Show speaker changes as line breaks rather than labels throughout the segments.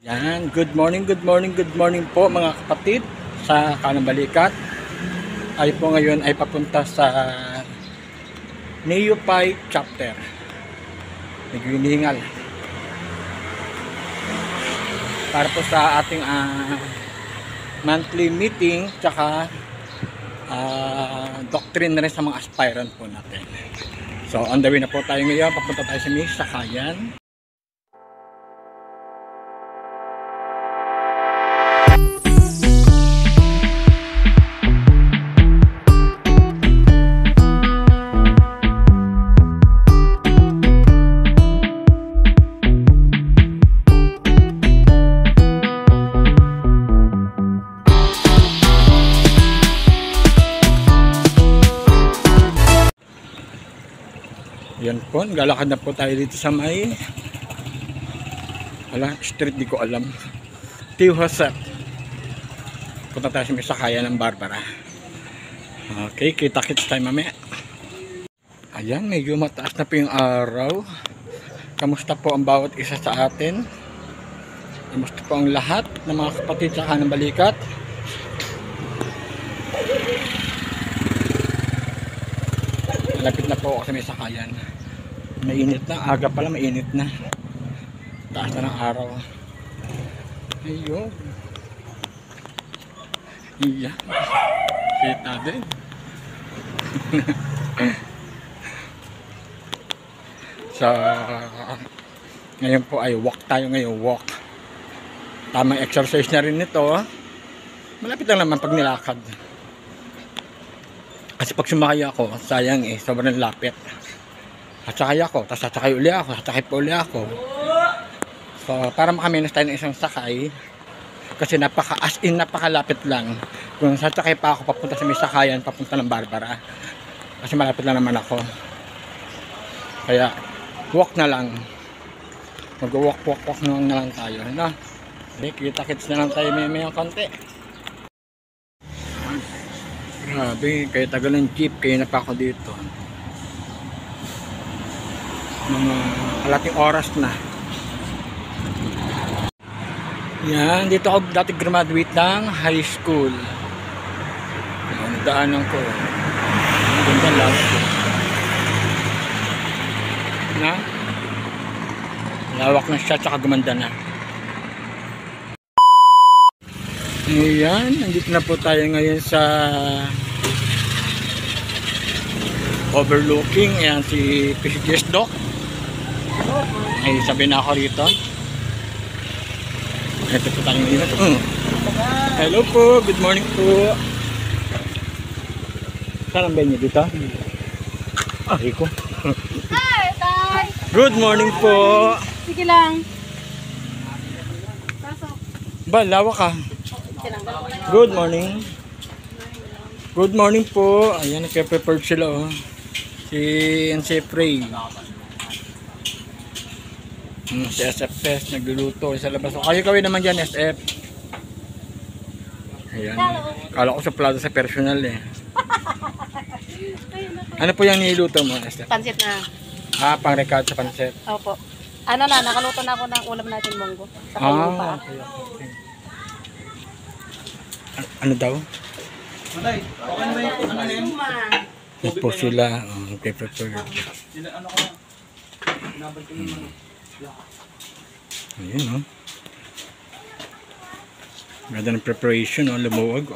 Yan, good morning po mga kapatid sa Kanang Balikat. Ay po ngayon ay papunta sa Neopay chapter. Naghihingal para po sa ating monthly meeting tsaka doctrine na rin sa mga aspirant po natin. So on the way na po tayo ngayon, papunta tayo sa Sakayan. Yan po, galakad na po tayo dito sa may street, di ko alam. Tio Josep. Punta tayo sa may Sakayan ng Barbara. Okay, kita-kits tayo mamaya. Ayan, medyo mataas na po yung araw. Kamusta po ang bawat isa sa atin? Kamusta po ang lahat ng mga kapatid sa Kanang Balikat? Malapit na po ako sa may Sakayan. Mainit na, aga pala mainit na. Taas na ng araw. Ayun. Iya. Kita din. So, ngayon po ay walk tayo ngayon, walk. Tamang exercise na rin nito. Malapit lang naman pag nilakad. Kasi pag sumakay ako, sayang sobrang lapit. Sasakay ako, tapos sasakay uli ako, sasakay pa uli ako. So, para makaminas tayo ng isang sakay, kasi napakalapit lang. Kung sasakay pa ako papunta sa may Sakayan, papunta ng Barbara. Kasi malapit lang naman ako. Kaya, walk na lang. Mag-walk na lang tayo. No? Kita-kits na lang tayo may konti. Grabe, kaya tagal ng jeep, kaya na pa ako dito. Mga kalating oras na. Yan, dito ako dati graduate ng high school. Yan, daanan ko. Ang ganda lang. Na? Lawak na siya, tsaka gumanda na. Ayan, nandito na po tayo ngayon sa overlooking. Ayan si PCGS Doc. Ay, sabi na ako rito. Ito po tayo ngayon. Hello po, good morning po. Saan ang venue dito? Rico.
Hi, Tay!
Good morning po.
Sige lang. Pasok.
Ba, lawak ka. Good morning. Good morning po. Ayan, nagpe-prepared sila Si Frey. Si SFS nagluluto sa labas. Kayo naman dyan, SF. Ayan. Kala ko sa plato sa personal Ano po yung niluto mo, SF?
Pansit na.
Pang-recado sa pansit.
Opo. Ano na, nakaluto na ako ng ulam natin munggo. Sa pa.
Okay. Ano daw? Yes po sila. Prepare. Ayun Ganda ng preparation lumuwag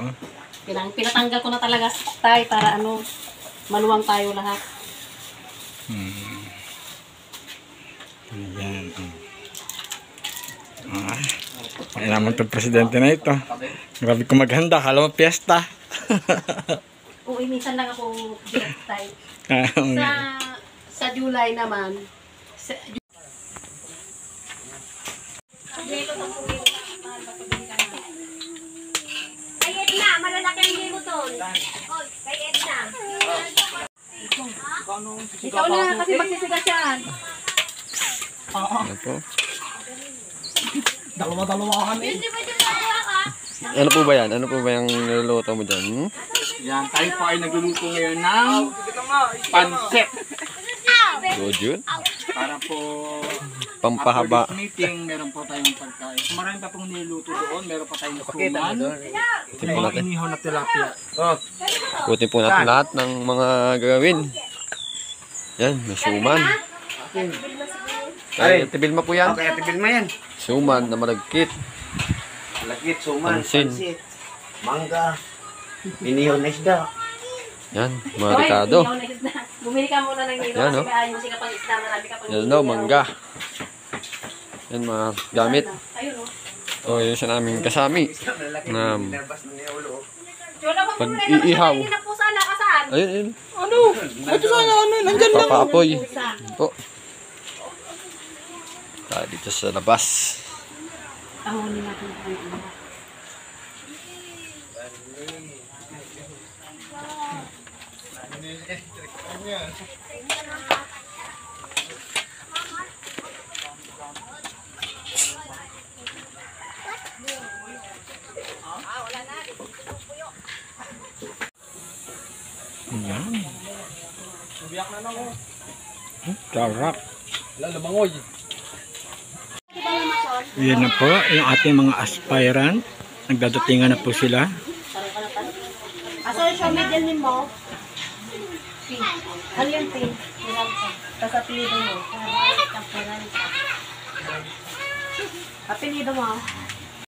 Pinatanggal ko na talaga tayo para maluwang tayo lahat.
Ayan. Ay naman itong presidente na ito. Grabe ko maghanda. Kala mo piyesta.
Oo, minsan lang ako tayo. Sa July naman.
Kay Edna, malalaki ang limo doon. Kay Edna.
Ikaw na kasi magsisigas yan.
Ano po?
Dalawa-dalawa kami.
Hindi ba yung nagawa ka?
Ano po ba yan? Ano po ba yung niluluto mo dyan?
Yan, tayo po ay nagluluto ngayon ng pansit.
Good yun?
Para po
pampahaba.
After this meeting, meron po tayong pagkain. Kung marami pa pong niluto doon, meron pa tayong suman. Yung mga inihaw na tilapia.
Ikutin po natin lahat ng mga gagawin. Yan, may suman. Ay, tibil mo po yan.
Okay, tibil mo yan.
Suman na malagkit.
Lagkit, suman,
Pansin.
pansit, mangga, inihaw na isda.
Yan, mga ricado.
Hoy, inihaw na isda. Bumili ka muna ng nilo
Yan,
kasi
oh.
may ayos ka pang isda. Marami ka pang
Yan daw, mangga. Yan, mga gamit.
Ayun o.
O, yun siya namin kasami. Na,
Nabas na niya ulo.
Chola, wag
pag
mo na
iihaw.
Hindi na po sana kasaan.
Ayun, ayun.
Ano? Ito sana ano? Nandyan lang.
Papaapoy. Po. Tayo dito sa labas.
Ahonin natin ang ano.
Yan. Sarap. Yan na po, yung ating mga aspirant. Nagdadatingan na po sila.
Asa yung show medal ni mo? Ano yung pin? Tapos apelido mo. Apelido mo.